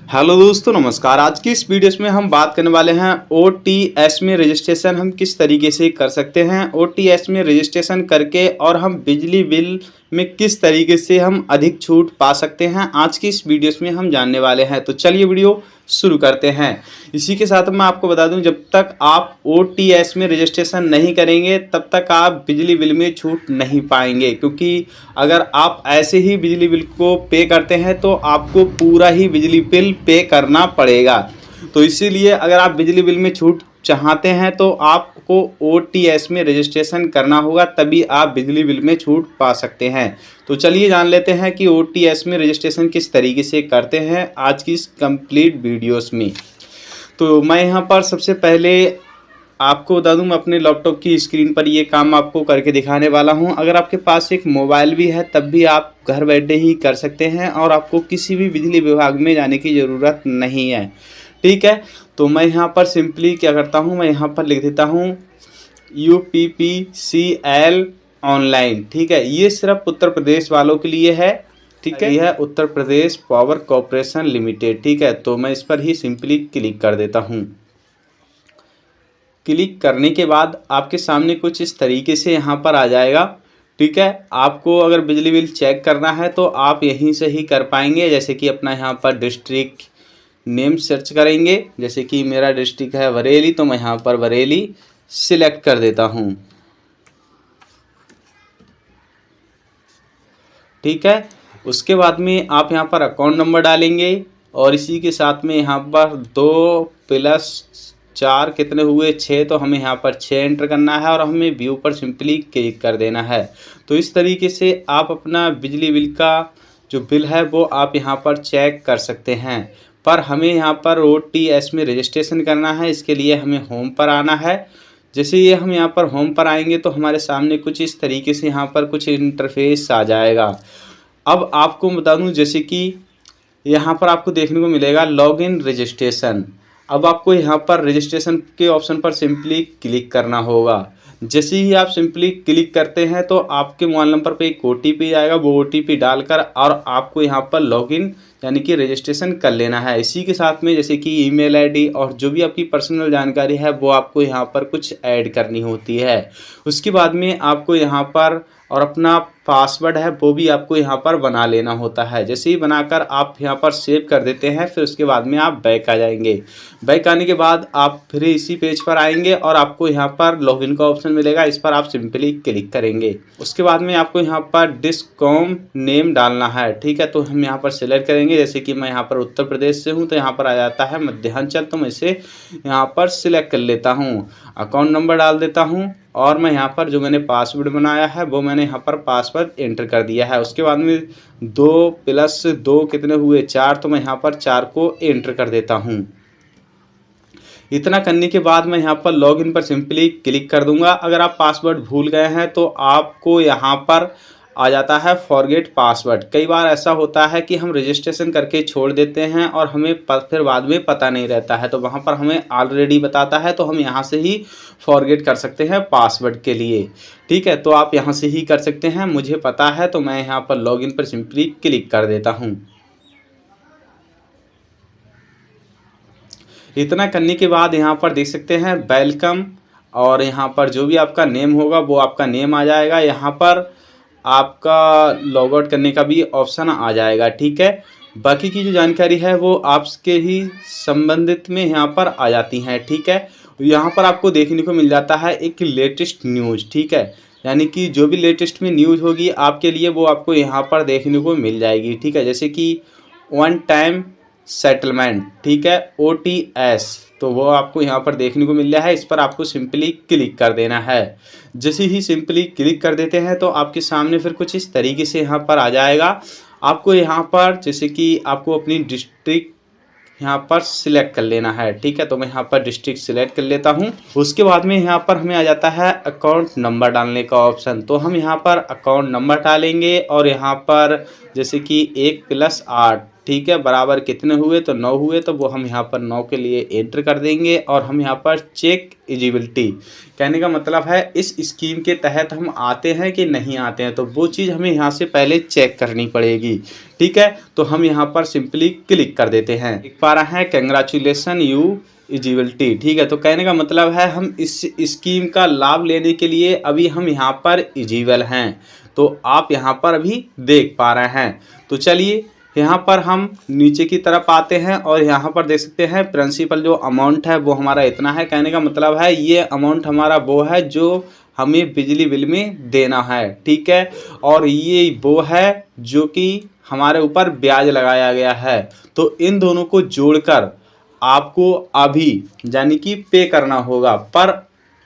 Hello दोस्तों, नमस्कार। आज की इस वीडियो में हम बात करने वाले हैं ओटीएस में रजिस्ट्रेशन हम किस तरीके से कर सकते हैं। ओटीएस में रजिस्ट्रेशन करके और हम बिजली बिल में किस तरीके से हम अधिक छूट पा सकते हैं, आज की इस वीडियो में हम जानने वाले हैं। तो चलिए वीडियो शुरू करते हैं। इसी के साथ मैं आपको बता दूं, जब तक आप ओटीएस में रजिस्ट्रेशन नहीं करेंगे तब तक आप बिजली बिल में छूट नहीं पाएंगे, क्योंकि अगर आप ऐसे ही बिजली बिल को पे करते हैं तो आपको पूरा ही बिजली बिल पे करना पड़ेगा। तो इसीलिए अगर आप बिजली बिल में छूट चाहते हैं तो आपको ओटीएस में रजिस्ट्रेशन करना होगा, तभी आप बिजली बिल में छूट पा सकते हैं। तो चलिए जान लेते हैं कि ओटीएस में रजिस्ट्रेशन किस तरीके से करते हैं आज की इस कंप्लीट वीडियोस में। तो मैं यहाँ पर सबसे पहले आपको बता दूं, मैं अपने लैपटॉप की स्क्रीन पर ये काम आपको करके दिखाने वाला हूं। अगर आपके पास एक मोबाइल भी है तब भी आप घर बैठे ही कर सकते हैं और आपको किसी भी बिजली विभाग में जाने की ज़रूरत नहीं है, ठीक है। तो मैं यहाँ पर सिंपली क्या करता हूँ, मैं यहाँ पर लिख देता हूँ UPPCL ऑनलाइन, ठीक है। ये सिर्फ उत्तर प्रदेश वालों के लिए है, ठीक है। यह है Uttar Pradesh power corporation limited, ठीक है। तो मैं इस पर ही सिंपली क्लिक कर देता हूँ। क्लिक करने के बाद आपके सामने कुछ इस तरीके से यहाँ पर आ जाएगा, ठीक है। आपको अगर बिजली बिल चेक करना है तो आप यहीं से ही कर पाएंगे। जैसे कि अपना यहाँ पर डिस्ट्रिक्ट नेम सर्च करेंगे, जैसे कि मेरा डिस्ट्रिक्ट है बरेली, तो मैं यहाँ पर बरेली सिलेक्ट कर देता हूँ, ठीक है। उसके बाद में आप यहाँ पर अकाउंट नंबर डालेंगे और इसी के साथ में यहाँ पर 2+4 कितने हुए 6, तो हमें यहाँ पर 6 एंटर करना है और हमें व्यू पर सिंपली क्लिक कर देना है। तो इस तरीके से आप अपना बिजली बिल का जो बिल है वो आप यहाँ पर चेक कर सकते हैं। पर हमें यहाँ पर ओटीएस में रजिस्ट्रेशन करना है, इसके लिए हमें होम पर आना है। जैसे ये हम यहाँ पर होम पर आएंगे तो हमारे सामने कुछ इस तरीके से यहाँ पर कुछ इंटरफेस आ जाएगा। अब आपको बता दूँ, जैसे कि यहाँ पर आपको देखने को मिलेगा लॉगिन रजिस्ट्रेशन। अब आपको यहाँ पर रजिस्ट्रेशन के ऑप्शन पर सिंपली क्लिक करना होगा। जैसे ही आप सिंपली क्लिक करते हैं तो आपके मोबाइल नंबर पे एक OTP आएगा, वो OTP डालकर और आपको यहाँ पर लॉगिन यानी कि रजिस्ट्रेशन कर लेना है। इसी के साथ में जैसे कि ईमेल आईडी और जो भी आपकी पर्सनल जानकारी है वो आपको यहाँ पर कुछ ऐड करनी होती है। उसके बाद में आपको यहाँ पर और अपना पासवर्ड है वो भी आपको यहाँ पर बना लेना होता है। जैसे ही बनाकर आप यहाँ पर सेव कर देते हैं, फिर उसके बाद में आप बैक आ जाएंगे। बैक आने के बाद आप फिर इसी पेज पर आएंगे और आपको यहाँ पर लॉगिन का ऑप्शन मिलेगा, इस पर आप सिंपली क्लिक करेंगे। उसके बाद में आपको यहाँ पर डिस्कॉम नेम डालना है, ठीक है। तो हम यहाँ पर सिलेक्ट करेंगे, जैसे कि मैं यहाँ पर उत्तर प्रदेश से हूँ तो यहाँ पर आ जाता है मध्यांचल, तो मैं इसे यहाँ पर सिलेक्ट कर लेता हूँ। अकाउंट नंबर डाल देता हूँ और मैं यहाँ पर जो मैंने पासवर्ड बनाया है वो मैंने यहाँ पर पासवर्ड एंटर कर दिया है। उसके बाद में 2+2 कितने हुए 4, तो मैं यहाँ पर 4 को एंटर कर देता हूँ। इतना करने के बाद मैं यहाँ पर लॉगिन पर सिंपली क्लिक कर दूंगा। अगर आप पासवर्ड भूल गए हैं तो आपको यहाँ पर आ जाता है फॉरगेट पासवर्ड। कई बार ऐसा होता है कि हम रजिस्ट्रेशन करके छोड़ देते हैं और हमें फिर बाद में पता नहीं रहता है, तो वहाँ पर हमें ऑलरेडी बताता है, तो हम यहाँ से ही फॉरगेट कर सकते हैं पासवर्ड के लिए, ठीक है। तो आप यहाँ से ही कर सकते हैं, मुझे पता है तो मैं यहाँ पर लॉगिन पर सिंपली क्लिक कर देता हूँ। इतना करने के बाद यहाँ पर देख सकते हैं वेलकम, और यहाँ पर जो भी आपका नेम होगा वो आपका नेम आ जाएगा। यहाँ पर आपका लॉग आउट करने का भी ऑप्शन आ जाएगा, ठीक है। बाकी की जो जानकारी है वो आपके ही संबंधित में यहाँ पर आ जाती हैं, ठीक है। यहाँ पर आपको देखने को मिल जाता है एक लेटेस्ट न्यूज़, ठीक है। यानी कि जो भी लेटेस्ट में न्यूज़ होगी आपके लिए वो आपको यहाँ पर देखने को मिल जाएगी, ठीक है। जैसे कि वन टाइम सेटलमेंट, ठीक है, OTS, तो वो आपको यहाँ पर देखने को मिल रहा है। इस पर आपको सिंपली क्लिक कर देना है। जैसे ही सिंपली क्लिक कर देते हैं तो आपके सामने फिर कुछ इस तरीके से यहाँ पर आ जाएगा। आपको यहाँ पर जैसे कि आपको अपनी डिस्ट्रिक्ट यहाँ पर सिलेक्ट कर लेना है, ठीक है। तो मैं यहाँ पर डिस्ट्रिक्ट सिलेक्ट कर लेता हूँ। उसके बाद में यहाँ पर हमें आ जाता है अकाउंट नंबर डालने का ऑप्शन, तो हम यहाँ पर अकाउंट नंबर डालेंगे और यहाँ पर जैसे कि 1+8, ठीक है, बराबर कितने हुए, तो 9 हुए, तो वो हम यहाँ पर 9 के लिए एंटर कर देंगे। और हम यहाँ पर चेक एलिजिबिलिटी, कहने का मतलब है इस स्कीम के तहत हम आते हैं कि नहीं आते हैं, तो वो चीज़ हमें यहाँ से पहले चेक करनी पड़ेगी। ठीक है, तो हम यहाँ पर सिंपली क्लिक कर देते हैं। देख पा रहे हैं कंग्रेचुलेसन यू एलिजिबिलिटी। ठीक है, तो कहने का मतलब है हम इस स्कीम का लाभ लेने के लिए अभी हम यहाँ पर एलिजिबल हैं, तो आप यहाँ पर अभी देख पा रहे हैं। तो चलिए यहाँ पर हम नीचे की तरफ आते हैं और यहाँ पर देख सकते हैं प्रिंसिपल जो अमाउंट है वो हमारा इतना है। कहने का मतलब है ये अमाउंट हमारा वो है जो हमें बिजली बिल में देना है। ठीक है, और ये वो है जो कि हमारे ऊपर ब्याज लगाया गया है। तो इन दोनों को जोड़कर आपको अभी यानी कि पे करना होगा। पर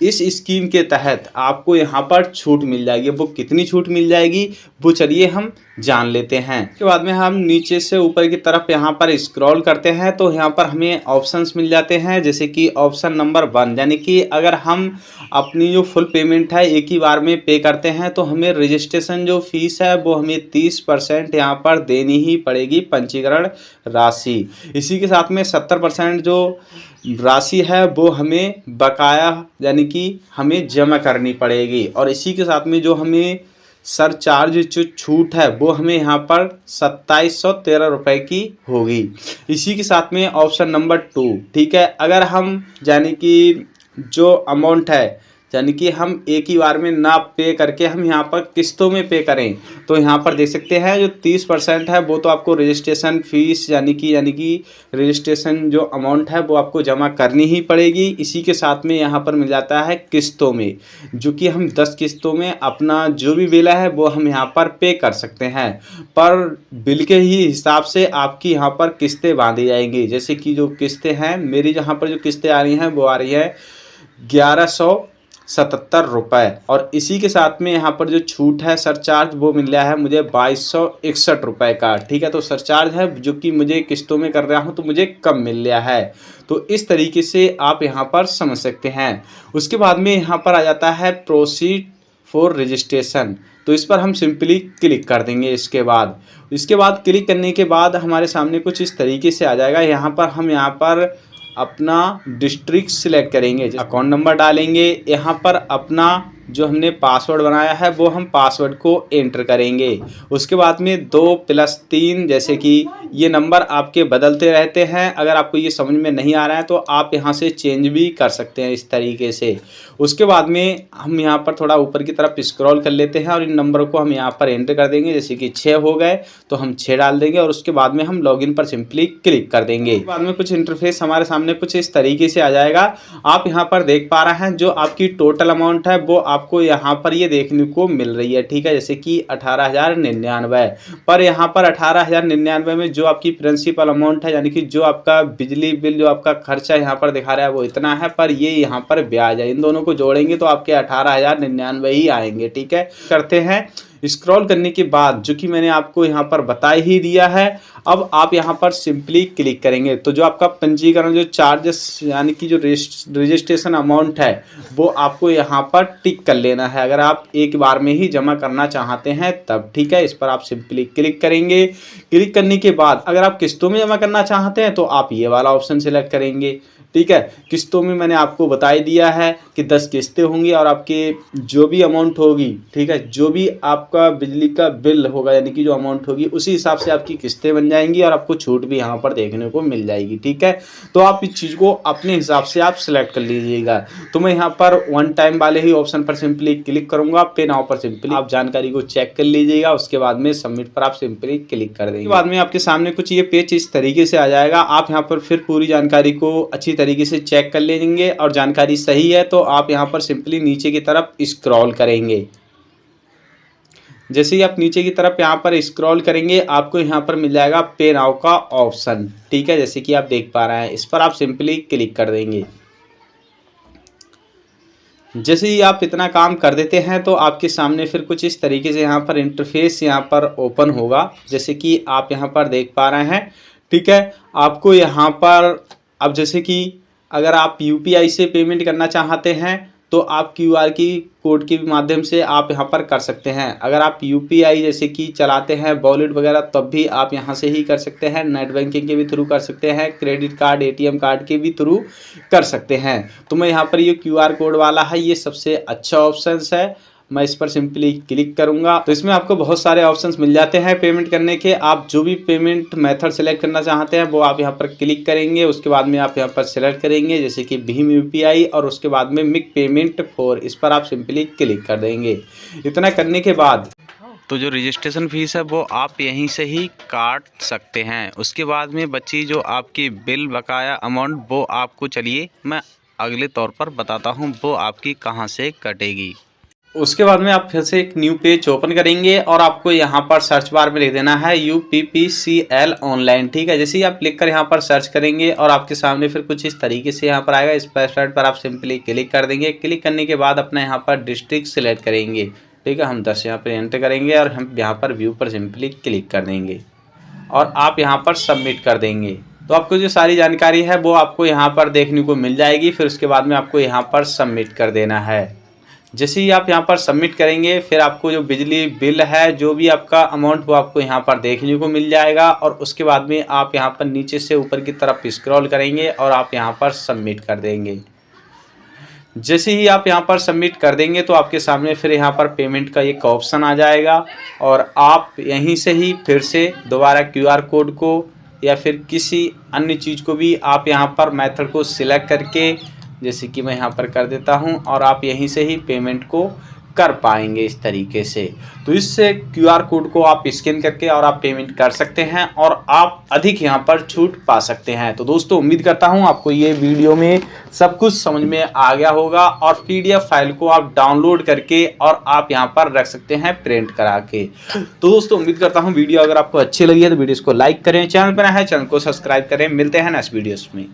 इस स्कीम के तहत आपको यहाँ पर छूट मिल जाएगी। वो कितनी छूट मिल जाएगी वो चलिए हम जान लेते हैं। उसके बाद में हम नीचे से ऊपर की तरफ यहाँ पर स्क्रॉल करते हैं तो यहाँ पर हमें ऑप्शंस मिल जाते हैं, जैसे कि ऑप्शन नंबर 1, यानी कि अगर हम अपनी जो फुल पेमेंट है एक ही बार में पे करते हैं तो हमें रजिस्ट्रेशन जो फीस है वो हमें 30% यहाँ पर देनी ही पड़ेगी, पंजीकरण राशि। इसी के साथ में 70% जो राशि है वो हमें बकाया यानी कि हमें जमा करनी पड़ेगी। और इसी के साथ में जो हमें सरचार्ज जो छूट है वो हमें यहाँ पर 2713 रुपये की होगी। इसी के साथ में ऑप्शन नंबर 2, ठीक है, अगर हम यानी कि जो अमाउंट है यानी कि हम एक ही बार में ना पे करके हम यहाँ पर किस्तों में पे करें तो यहाँ पर देख सकते हैं जो 30% है वो तो आपको रजिस्ट्रेशन फीस यानी कि रजिस्ट्रेशन जो अमाउंट है वो आपको जमा करनी ही पड़ेगी। इसी के साथ में यहाँ पर मिल जाता है किस्तों में, जो कि हम 10 किस्तों में अपना जो भी बिल है वो हम यहाँ पर पे कर सकते हैं। पर बिल के ही हिसाब से आपकी यहाँ पर किस्तें बांधी जाएंगी। जैसे कि जो किस्तें हैं, मेरी यहाँ पर जो किस्तें आ रही हैं वो आ रही है 1177 रुपये। और इसी के साथ में यहाँ पर जो छूट है सरचार्ज वो मिल रहा है मुझे 2261 रुपये का। ठीक है, तो सरचार्ज है जो कि मुझे किस्तों में कर रहा हूँ तो मुझे कम मिल रहा है। तो इस तरीके से आप यहाँ पर समझ सकते हैं। उसके बाद में यहाँ पर आ जाता है प्रोसीड फॉर रजिस्ट्रेशन, तो इस पर हम सिंपली क्लिक कर देंगे। इसके बाद क्लिक करने के बाद हमारे सामने कुछ इस तरीके से आ जाएगा। यहाँ पर अपना डिस्ट्रिक्ट सिलेक्ट करेंगे, अकाउंट नंबर डालेंगे, यहाँ पर अपना जो हमने पासवर्ड बनाया है वो हम पासवर्ड को एंटर करेंगे। उसके बाद में 2+3, जैसे कि ये नंबर आपके बदलते रहते हैं। अगर आपको ये समझ में नहीं आ रहा है तो आप यहाँ से चेंज भी कर सकते हैं इस तरीके से। उसके बाद में हम यहाँ पर थोड़ा ऊपर की तरफ स्क्रॉल कर लेते हैं और इन नंबरों को हम यहाँ पर एंटर कर देंगे। जैसे कि 6 हो गए तो हम 6 डाल देंगे और उसके बाद में हम लॉगिन पर सिंपली क्लिक कर देंगे। बाद में कुछ इंटरफेस हमारे सामने कुछ इस तरीके से आ जाएगा। आप यहाँ पर देख पा रहे हैं जो आपकी टोटल अमाउंट है वो आपको यहाँ पर ये देखने को मिल रही है। ठीक है, जैसे कि 18,099, पर यहाँ पर 18,099 में जो आपकी प्रिंसिपल अमाउंट है यानी कि जो आपका बिजली बिल जो आपका खर्चा यहाँ पर दिखा रहा है वो इतना है, पर ये यहाँ पर ब्याज है। इन दोनों को जोड़ेंगे तो आपके 18,099 ही आएंगे। ठीक है, करते हैं स्क्रॉल करने के बाद जो कि मैंने आपको यहाँ पर बता ही दिया है। अब आप यहाँ पर सिंपली क्लिक करेंगे तो जो आपका पंजीकरण जो चार्जेस यानी कि जो रजिस्ट्रेशन अमाउंट है वो आपको यहाँ पर टिक कर लेना है, अगर आप एक बार में ही जमा करना चाहते हैं तब। ठीक है, इस पर आप सिंपली क्लिक करेंगे। क्लिक करने के बाद अगर आप किस्तों में जमा करना चाहते हैं तो आप ये वाला ऑप्शन सेलेक्ट करेंगे। ठीक है, किस्तों में मैंने आपको बता ही दिया है कि 10 किस्तें होंगी और आपके जो भी अमाउंट होगी, ठीक है, जो भी आपका बिजली का बिल होगा यानी कि जो अमाउंट होगी उसी हिसाब से आपकी किस्तें बन जाएंगी और आपको छूट भी यहाँ पर देखने को मिल जाएगी। ठीक है, तो आप इस चीज़ को अपने हिसाब से आप सिलेक्ट कर लीजिएगा। तो मैं यहाँ पर 1 टाइम वाले ही ऑप्शन पर सिंपली क्लिक करूँगा। पे नाउ पर सिंपली आप जानकारी को चेक कर लीजिएगा। उसके बाद में सबमिट पर आप सिंपली क्लिक कर देंगे। बाद में आपके सामने कुछ ये पेज इस तरीके से आ जाएगा। आप यहाँ पर फिर पूरी जानकारी को अच्छी तरीके से चेक कर लेंगे और जानकारी सही है तो आप यहाँ पर सिंपली नीचे की तरफ स्क्रॉल करेंगे। जैसे ही आप नीचे की तरफ यहाँ पर स्क्रॉल करेंगे आपको यहाँ पर मिल जाएगा पे नाउ का ऑप्शन। ठीक है, जैसे कि आप देख पा रहे हैं, इस पर आप सिंपली क्लिक कर देंगे। जैसे ही आप इतना काम कर देते हैं तो आपके सामने फिर कुछ इस तरीके से यहाँ पर इंटरफेस यहाँ पर ओपन होगा, जैसे कि आप यहाँ पर देख पा रहे हैं। ठीक है, आपको यहाँ पर अब जैसे कि अगर आप यूपीआई से पेमेंट करना चाहते हैं तो आप QR की कोड के माध्यम से आप यहाँ पर कर सकते हैं। अगर आप UPI जैसे कि चलाते हैं वॉलेट वगैरह, तब भी आप यहाँ से ही कर सकते हैं। नेट बैंकिंग के भी थ्रू कर सकते हैं, क्रेडिट कार्ड ATM कार्ड के भी थ्रू कर सकते हैं। तो मैं यहाँ पर ये QR कोड वाला है, ये सबसे अच्छा ऑप्शन है। मैं इस पर सिंपली क्लिक करूंगा तो इसमें आपको बहुत सारे ऑप्शंस मिल जाते हैं पेमेंट करने के। आप जो भी पेमेंट मेथड सेलेक्ट करना चाहते हैं वो आप यहाँ पर क्लिक करेंगे। उसके बाद में आप यहाँ पर सेलेक्ट करेंगे जैसे कि भीम UPI, और उसके बाद में मेक पेमेंट फॉर, इस पर आप सिंपली क्लिक कर देंगे। इतना करने के बाद तो जो रजिस्ट्रेशन फ़ीस है वो आप यहीं से ही काट सकते हैं। उसके बाद में बची जो आपकी बिल बकाया अमाउंट, वो आपको चलिए मैं अगले तौर पर बताता हूँ वो आपकी कहाँ से कटेगी। उसके बाद में आप फिर से एक न्यू पेज ओपन करेंगे और आपको यहाँ पर सर्च बार में लिख देना है UPPCL ऑनलाइन, ठीक है। जैसे ही आप लिख कर यहाँ पर सर्च करेंगे और आपके सामने फिर कुछ इस तरीके से यहाँ पर आएगा। इस वेबसाइट पर आप सिंपली क्लिक कर देंगे। क्लिक करने के बाद अपना यहाँ पर डिस्ट्रिक्ट सिलेक्ट करेंगे, ठीक है। हम 10 यहाँ पर एंटर करेंगे और हम यहाँ पर व्यू पर सिंपली क्लिक कर देंगे और आप यहाँ पर सबमिट कर देंगे। तो आपको जो सारी जानकारी है वो आपको यहाँ पर देखने को मिल जाएगी। फिर उसके बाद में आपको यहाँ पर सबमिट कर देना है। जैसे ही आप यहाँ पर सबमिट करेंगे फिर आपको जो बिजली बिल है, जो भी आपका अमाउंट, वो आपको यहाँ पर देखने को मिल जाएगा। और उसके बाद में आप यहाँ पर नीचे से ऊपर की तरफ स्क्रॉल करेंगे और आप यहाँ पर सबमिट कर देंगे। जैसे ही आप यहाँ पर सबमिट कर देंगे तो आपके सामने फिर यहाँ पर पेमेंट का एक ऑप्शन आ जाएगा और आप यहीं से ही फिर से दोबारा QR कोड को या फिर किसी अन्य चीज़ को भी आप यहाँ पर मेथड को सिलेक्ट करके, जैसे कि मैं यहाँ पर कर देता हूँ, और आप यहीं से ही पेमेंट को कर पाएंगे इस तरीके से। तो इससे QR कोड को आप स्कैन करके और आप पेमेंट कर सकते हैं और आप अधिक यहाँ पर छूट पा सकते हैं। तो दोस्तों उम्मीद करता हूँ आपको ये वीडियो में सब कुछ समझ में आ गया होगा और PDF फाइल को आप डाउनलोड करके और आप यहाँ पर रख सकते हैं प्रिंट करा के। तो दोस्तों उम्मीद करता हूँ वीडियो अगर आपको अच्छी लगी है तो वीडियो को लाइक करें, चैनल पर नया है चैनल को सब्सक्राइब करें। मिलते हैं नेक्स्ट वीडियोस में।